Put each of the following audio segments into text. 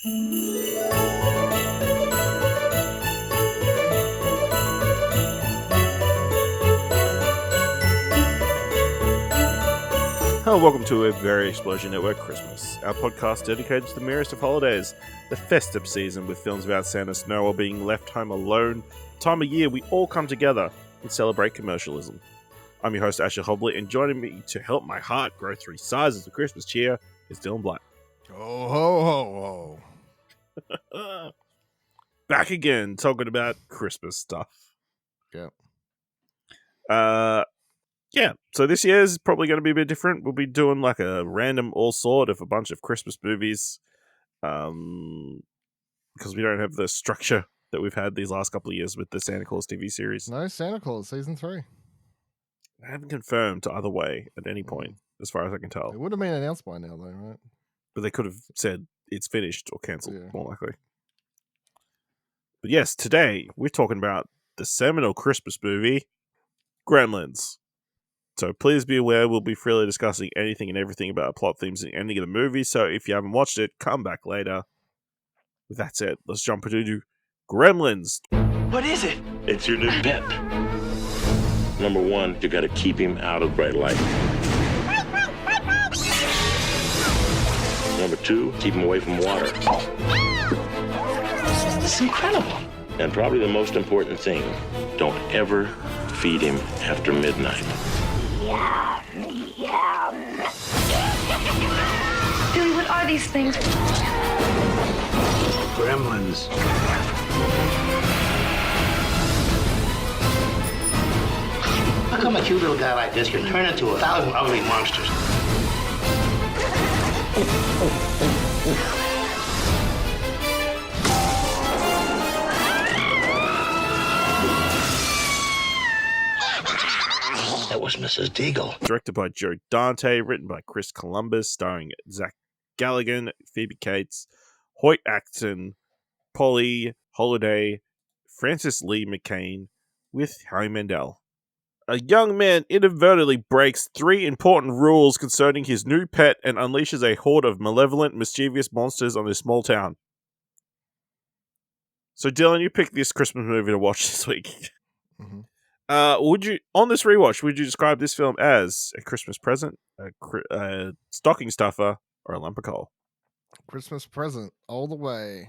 Hello, welcome to a Very Explosion Network Christmas, our podcast dedicated to the merriest of holidays, the festive season with films about Santa, snow, or being left home alone, time of year we all come together and celebrate commercialism. I'm your host, Asher Hobley, and joining me to help my heart grow 3 sizes of Christmas cheer is Dylan Black. Oh, ho, ho, ho. Back again, talking about Christmas stuff. Yeah. So this year is probably going to be a bit different. We'll be doing like a random all sort of a bunch of Christmas movies, because we don't have the structure that we've had these last couple of years with the Santa Claus TV series. No Santa Claus season 3. I haven't confirmed either way at any point, as far as I can tell. It would have been announced by now, though, right? But they could have said it's finished or cancelled, Yeah. more likely. But yes, today we're talking about the seminal Christmas movie, Gremlins. So please be aware we'll be freely discussing anything and everything about plot themes and ending of the movie. So if you haven't watched it, come back later. With that said, let's jump into Gremlins. What is it? It's your new pet. Number one, you gotta keep him out of bright light. Number two, keep him away from water. This is incredible. And probably the most important thing, don't ever feed him after midnight. Billy, what are these things? Gremlins. How come a cute little guy like this can turn into 1,000 ugly monsters? That was Mrs. Deagle. Directed by Dante, written by Chris Columbus, starring Zach Galligan, Phoebe Cates, Hoyt Axton, Polly, Holliday, Francis Lee McCain, with Howie Mandel. A young man inadvertently breaks 3 important rules concerning his new pet and unleashes a horde of malevolent, mischievous monsters on his small town. So, Dylan, you picked this Christmas movie to watch this week. Mm-hmm. Would you, on this rewatch, would you describe this film as a Christmas present, a stocking stuffer, or a lump of coal? Christmas present all the way.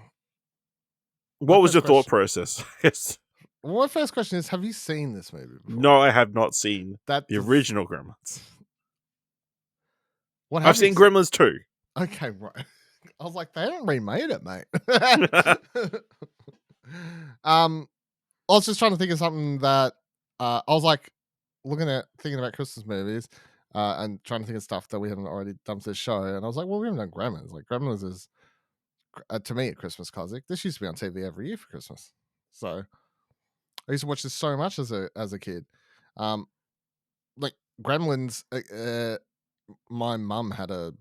What was your thought process? Yes. Well, my first question is, have you seen this movie before? No, I have not seen the original Gremlins. What I've seen Gremlins 2. Okay, right. I was like, they haven't remade it, mate. I was just trying to think of something that I was like thinking about Christmas movies and trying to think of stuff that we haven't already done for this show. And I was like, well, we haven't done Gremlins. Like, Gremlins is, to me, a Christmas classic. This used to be on TV every year for Christmas. So I used to watch this so much as a kid. Like, Gremlins, my mum had a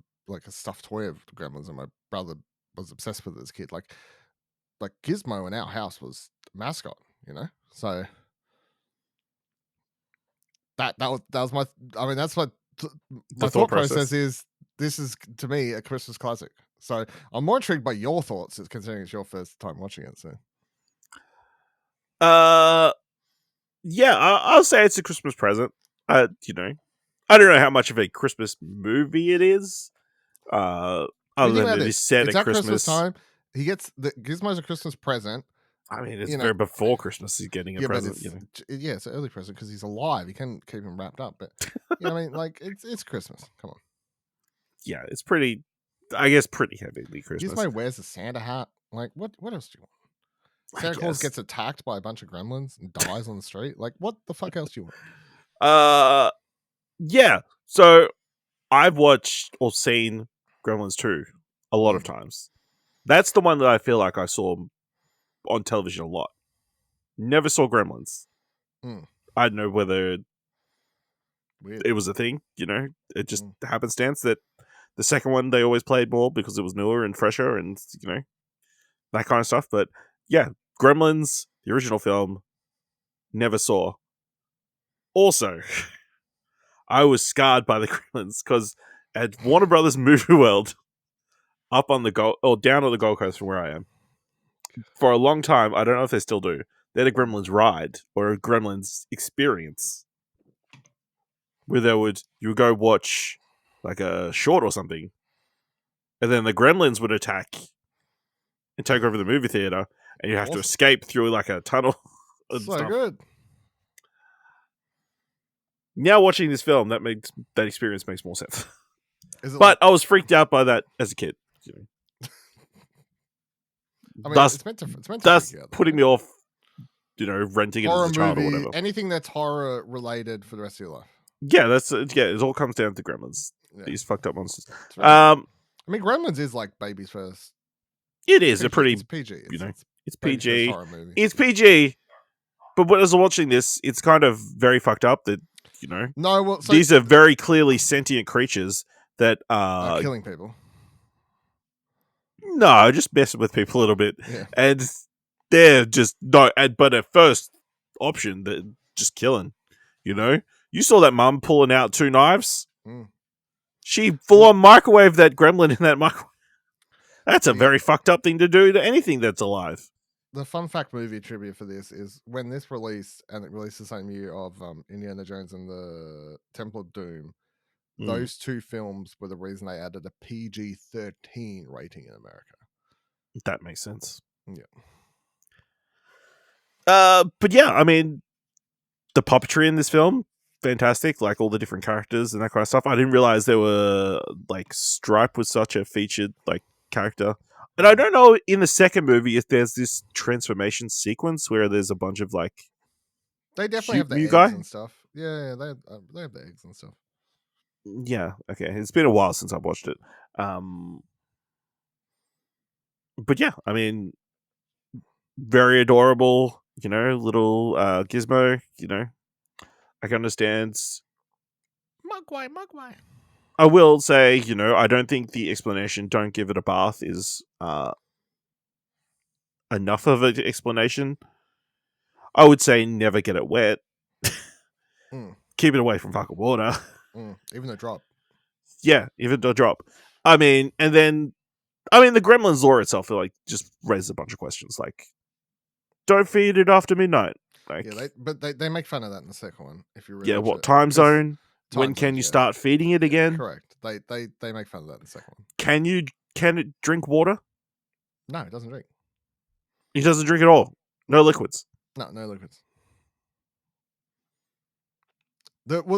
stuffed toy of Gremlins, and my brother was obsessed with it as a kid. Like Gizmo in our house was a mascot, you know? So that was my, I mean, that's what my thought process is. This is, to me, a Christmas classic. So I'm more intrigued by your thoughts, considering it's your first time watching it. So yeah, I'll say it's a Christmas present. You know, I don't know how much of a Christmas movie it is. Other than it is set at Christmas time. He gets Gizmo's a Christmas present. I mean, it's very before Christmas. He's getting a present. Yeah, it's an early present because he's alive. He can keep him wrapped up, but you know, I mean, like it's Christmas. Come on. Yeah, it's pretty. I guess pretty heavily Christmas. Gizmo wears a Santa hat. Like, what else do you want? Santa Claus gets attacked by a bunch of gremlins and dies on the street. Like, what the fuck else do you want? Yeah. So I've watched or seen Gremlins 2 a lot of times. That's the one that I feel like I saw on television a lot. Never saw Gremlins. I don't know whether it was a thing, you know. It just happenstance that the second one they always played more because it was newer and fresher and, you know, that kind of stuff. But yeah, Gremlins, the original film, never saw. Also, I was scarred by the Gremlins because at Warner Brothers Movie World, up on the down on the Gold Coast from where I am. For a long time, I don't know if they still do. They had a Gremlins ride or a Gremlins experience, where you would go watch like a short or something, and then the Gremlins would attack and take over the movie theater, and you have to escape through like a tunnel. And So stuff. good. Now watching this film, that experience makes more sense. But I was freaked out by that as a kid. I mean, thus, it's meant to thus freak you out, putting me off, renting it horror as a child movie, or whatever. anything that's horror related for the rest of your life. Yeah, it all comes down to Gremlins. Yeah. These fucked up monsters. I mean, Gremlins is like baby's first. It is a pretty, It's PG. it's baby's PG. first horror movie. It's PG, but as I'm watching this, it's kind of very fucked up that, No, well, so these are very clearly sentient creatures that are killing people. No, just messing with people a little bit. Yeah. And they're just but at first option, they're just killing. You saw that mum pulling out 2 knives. Mm. She full on microwave that gremlin in that microwave. That's a very fucked up thing to do to anything that's alive. The fun fact movie trivia for this is when this released, and it released the same year of Indiana Jones and the Temple of Doom, those 2 films were the reason they added a PG-13 rating in America. That makes sense. Yeah. But yeah, I mean, the puppetry in this film, fantastic. Like all the different characters and that kind of stuff. I didn't realize there were like Stripe was such a featured like character. And I don't know in the second movie if there's this transformation sequence where there's a bunch of like. They definitely have the eggs and stuff. Yeah, they have the eggs and stuff. Yeah, okay. It's been a while since I've watched it. But yeah, I mean, very adorable, little gizmo, I can understand. Mugwai. I will say, I don't think the explanation, don't give it a bath, is enough of an explanation. I would say never get it wet. Keep it away from fucking water. Even the drop. Yeah, even the drop. I mean, the Gremlins lore itself, like, just raises a bunch of questions. Like, don't feed it after midnight. Like, yeah, they make fun of that in the second one. If you really what time zone? When can you start feeding it again? Correct. They make fun of that in the second one. Can it drink water? No, it doesn't drink. It doesn't drink at all. No liquids. No liquids.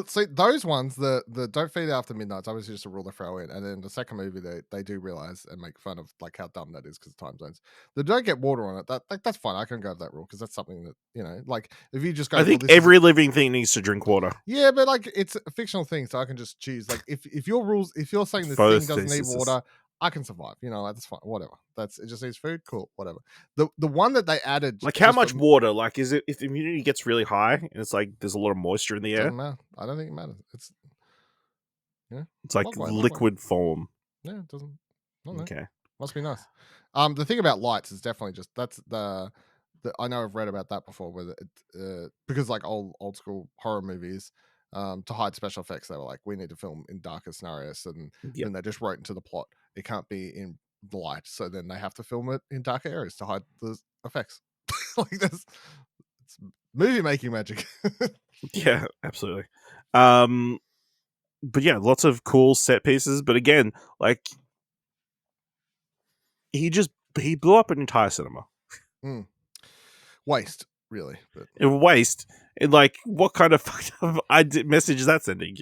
See, those ones, the don't feed after midnight, it's obviously just a rule they throw in. And then the second movie, they do realize and make fun of like how dumb that is because of time zones. They don't get water on it. That's fine. I can go with that rule because that's something that, like if you just go. I think every living thing needs to drink water. Yeah, but like it's a fictional thing, so I can just choose. Like if your rules, if you're saying this thing doesn't need water, I can survive. Like, that's fine. Whatever. It just needs food. Cool. Whatever. The one that they added, like how much water? Like, is it if the immunity gets really high and it's like there's a lot of moisture in the air? Doesn't matter. I don't think it matters. It's like liquid form. Yeah, it doesn't. Okay, must be nice. The thing about lights is definitely just that's the I know I've read about that before, where because like old school horror movies. To hide special effects, they were like, we need to film in darker scenarios, and then they just wrote into the plot it can't be in the light, so then they have to film it in darker areas to hide the effects. Like it's movie making magic. Yeah, absolutely. But yeah, lots of cool set pieces. But again, like he blew up an entire cinema. Waste, really. But waste. And like, what kind of fucked up message is that sending?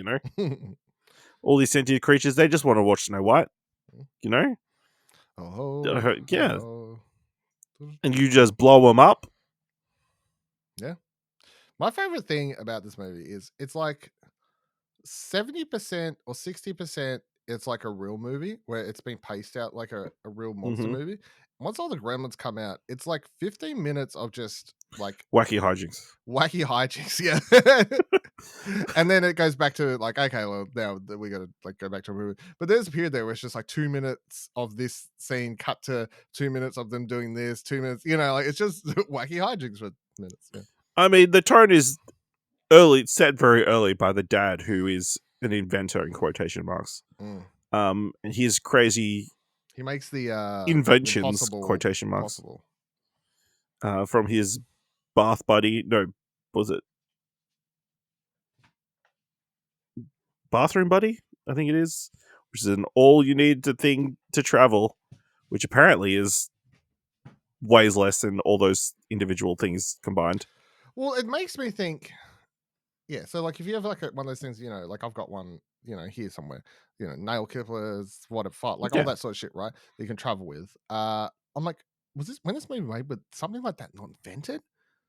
All these sentient creatures, they just want to watch Snow White. Oh, yeah. Oh. And you just blow them up. Yeah. My favorite thing about this movie is it's like 70% or 60%. It's like a real movie where it's been paced out like a real monster movie. Once all the Gremlins come out, it's like 15 minutes of just like wacky hijinks. Yeah. And then it goes back to like, okay, well, now we got to like go back to a movie. But there's a period there where it's just like 2 minutes of this scene cut to 2 minutes of them doing this, 2 minutes, like it's just wacky hijinks for minutes. Yeah. I mean, the tone is set very early by the dad, who is an inventor in quotation marks. And he's crazy. He makes the inventions impossible quotation marks possible. from his bath buddy. No, was it bathroom buddy? I think it is, which is an all you need thing to travel, which apparently is weighs less than all those individual things combined. Well, it makes me think. Yeah, so like if you have like one of those things, like I've got one, here somewhere, nail clippers, what a fuck, like all Yeah. that sort of shit, right? That you can travel with. I'm like, when this movie made, but something like that not invented?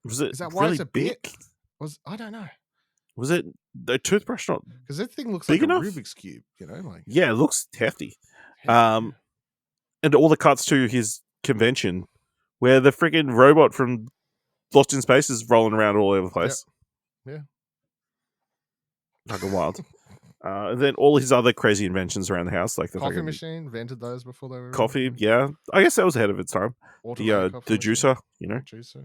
Was it Is that why really it's a big? bit? I don't know. Was it the toothbrush not? Because that thing looks big like enough? a Rubik's cube, like Yeah, it looks hefty. yeah. And all the cuts to his convention, where the freaking robot from Lost in Space is rolling around all over the place. Yeah. Fucking wild. And then all his other crazy inventions around the house, like the coffee fucking machine, invented those before they were coffee. invented. Yeah, I guess that was ahead of its time. Automatic coffee The machine. juicer,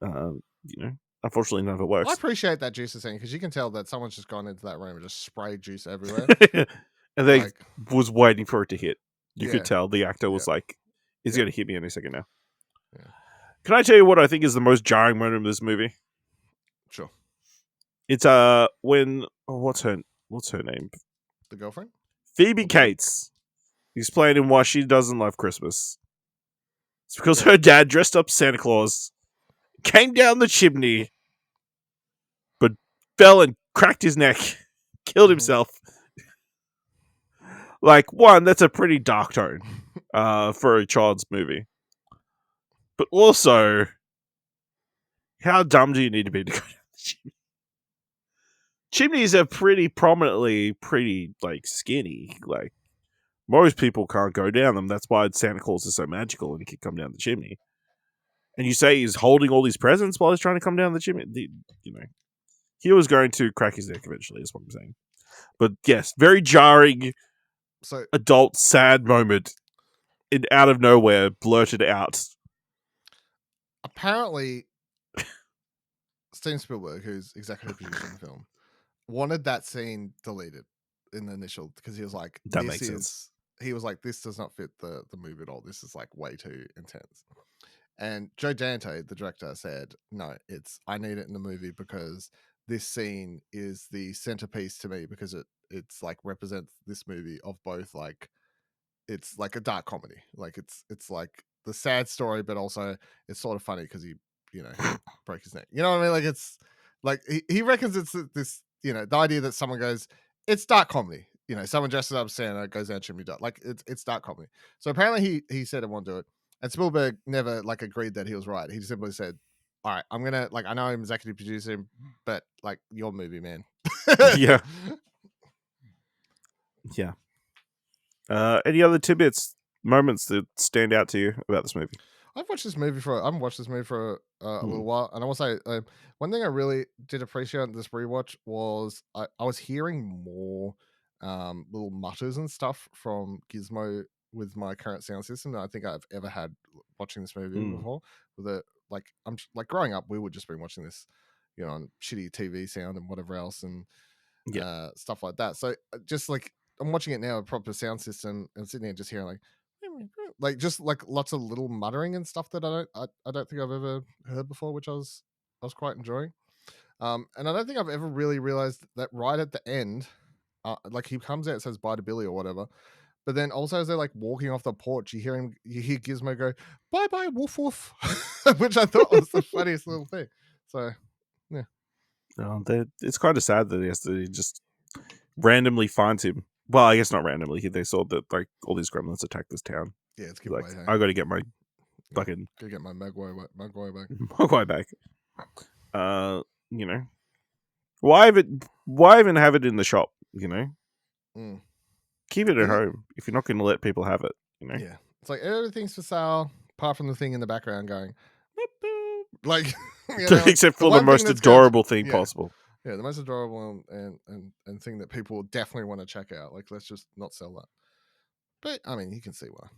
Juicer, yeah. Unfortunately, none of it works. I appreciate that juicer scene because you can tell that someone's just gone into that room and just sprayed juice everywhere. And they Like- was waiting for it to hit. You Yeah. could tell the actor was like, "He's Yeah. going to hit me any second now." Yeah. Can I tell you what I think is the most jarring moment of this movie? Sure. It's when what's her name? The girlfriend? Phoebe Cates explaining why she doesn't love Christmas. It's because her dad dressed up Santa Claus, came down the chimney, but fell and cracked his neck, killed himself. Like, one, that's a pretty dark tone for a child's movie. But also, how dumb do you need to be to go down the chimney? Chimneys are pretty prominently like skinny. Like, most people can't go down them. That's why Santa Claus is so magical and he can come down the chimney. And you say he's holding all these presents while he's trying to come down the chimney. He was going to crack his neck eventually, is what I'm saying. But yes, very jarring, So adult, sad moment. And out of nowhere, blurted out. apparently, Steven Spielberg, who's executive producing the film, wanted that scene deleted in the initial because he was like, That makes sense. He was like, this does not fit the movie at all. This is like way too intense. And Joe Dante, the director, said, no, I need it in the movie because this scene is the centerpiece to me because it's like represents this movie of both like it's like a dark comedy. Like it's like the sad story, but also it's sort of funny because he broke his neck. You know what I mean? Like it's like he reckons it's this, the idea that someone goes, it's dark comedy. Someone dresses up as Santa, goes down chimney dark. Like it's dark comedy. So apparently he said it won't do it. And Spielberg never like agreed that he was right. He simply said, all right, I'm gonna I know I'm executive producing, but like your movie, man. Yeah. Yeah. Any other tidbits, moments that stand out to you about this movie? I haven't watched this movie for a little while, and I will say one thing I really did appreciate in this rewatch was I was hearing more little mutters and stuff from Gizmo with my current sound system than I think I've ever had watching this movie before. With I'm like growing up, we would just been watching this, on shitty TV sound and whatever else and stuff like that. So just like I'm watching it now, a proper sound system, and sitting there just hearing like just like lots of little muttering and stuff that I don't think I've ever heard before, which I was quite enjoying. And I don't think I've ever really realized that right at the end, like he comes out and says bye to Billy or whatever, but then also as they're like walking off the porch, you hear Gizmo go bye bye woof woof, which I thought was the funniest little thing. So yeah, it's kind of sad that he just randomly finds him. Well, I guess not randomly. They saw that like all these gremlins attack this town. yeah, it's good. Like, I got to get my fucking gotta get my Magway back. Mogwai back. Why even have it in the shop? Keep it at home if you're not going to let people have it. Yeah, it's like everything's for sale apart from the thing in the background going, boop, boop. Like except for the most adorable thing possible. Yeah, the most adorable and thing that people will definitely want to check out. Like, let's just not sell that. But I mean, you can see why.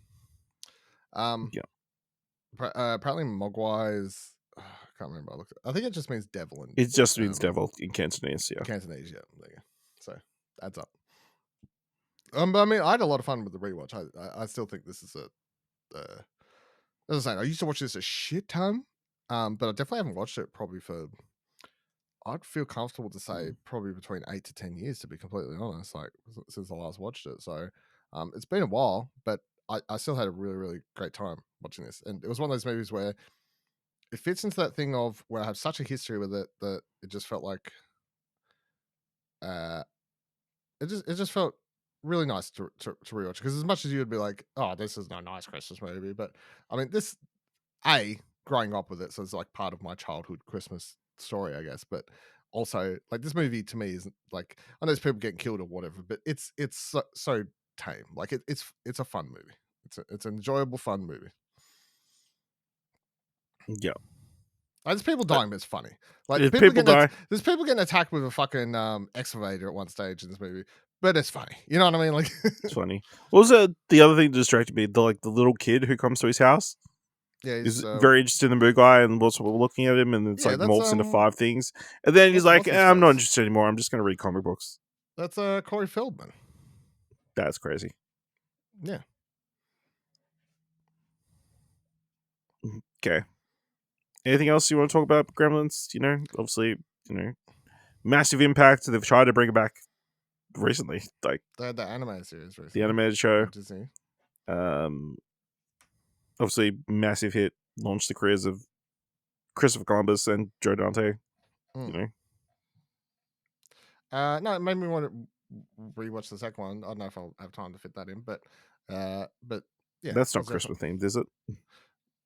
Yeah. Apparently, Mogwai is. I can't remember. I think it just means devil. It just means devil in Cantonese. Yeah. Cantonese. Yeah. There you go. So adds up. But I mean, I had a lot of fun with the rewatch. I still think this is as I was saying, I used to watch this a shit ton, but I definitely haven't watched it probably for. I'd feel comfortable to say probably between 8 to 10 years, to be completely honest. Like since I last watched it, so it's been a while, but I still had a really, really great time watching this, and it was one of those movies where it fits into that thing of where I have such a history with it that it just felt like, it just felt really nice to rewatch, because as much as you would be like, oh, this is no nice Christmas movie, but I mean, this growing up with it, so it's like part of my childhood Christmas story, I guess. But also, like, this movie to me isn't like, I know there's people getting killed or whatever, but it's so tame. Like it's a fun movie. It's an enjoyable, fun movie. Yeah. There's people dying, but it's funny. Like If people die, there's people getting attacked with a fucking excavator at one stage in this movie, but it's funny. You know what I mean? Like, it's funny. What was the other thing that distracted me? The little kid who comes to his house. yeah, He's very interested in the movie guy and was looking at him, and it's like morphs into 5 things. And then he's like, I'm not interested anymore. I'm just going to read comic books. That's Corey Feldman. That's crazy. Yeah. Okay. Anything else you want to talk about Gremlins? You know, obviously, massive impact. They've tried to bring it back recently. Like They had the animated series recently. The animated show. Disney. Obviously, massive hit. Launched the careers of Christopher Columbus and Joe Dante. You know. No, it made me want to rewatch the second one. I don't know if I'll have time to fit that in, but yeah. That's not Christmas themed, is it?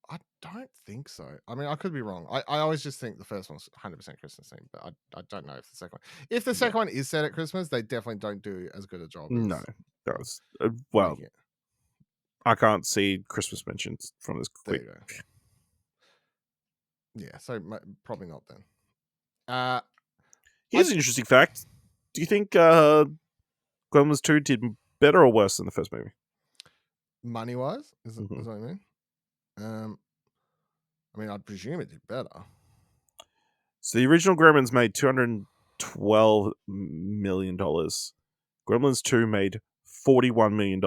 I don't think so. I mean, I could be wrong. I always just think the first one's 100% Christmas themed, but I don't know if the second one. If the second one is set at Christmas, they definitely don't do as good a job. No, that was well. I can't see Christmas mentions from this quick. There you go. Yeah, so probably not then. Here's an interesting fact. Do you think Gremlins 2 did better or worse than the first movie? Money-wise? Is what I mean? I mean, I'd presume it did better. So the original Gremlins made $212 million. Gremlins 2 made $41 million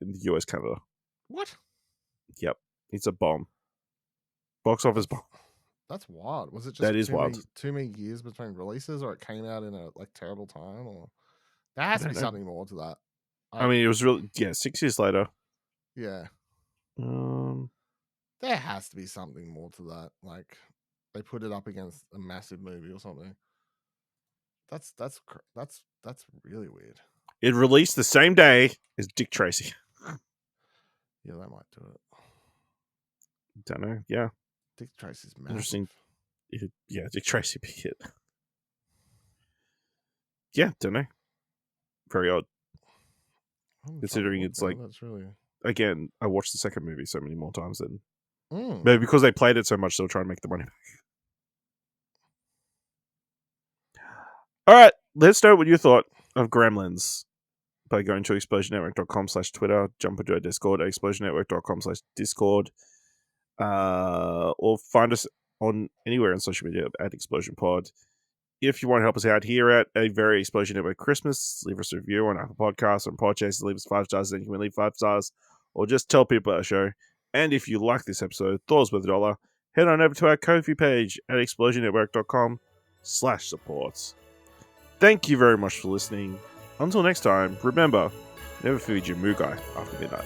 in the US, Canada. What? Yep. It's a bomb. Box office bomb. That's wild. Was it just that is wild. Too many years between releases, or it came out in a terrible time, or there has to be something more to that. I mean, it was really 6 years later. Yeah. There has to be something more to that. Like, they put it up against a massive movie or something. That's really weird. It released the same day as Dick Tracy. Yeah, that might do it. Don't know. Yeah. Dick Tracy's massive. Interesting. Yeah, Dick Tracy big hit. Yeah, don't know. Very odd. Considering it's like, that's really... Again, I watched the second movie so many more times than maybe because they played it so much, they'll try and make the money back. All right, let's know what you thought of Gremlins by going to explosionnetwork.com/Twitter, jump into our Discord at explosionnetwork.com/Discord, or find us on anywhere on social media at Explosion Pod. If you want to help us out here at a very Explosion Network Christmas, leave us a review on Apple Podcasts, on Podchaser, leave us 5 stars, then you can leave 5 stars, or just tell people about our show. And if you like this episode, thought it was worth $1, head on over to our Ko-fi page at explosionnetwork.com/support. Thank you very much for listening. Until next time, remember, never feed your moo guy after midnight.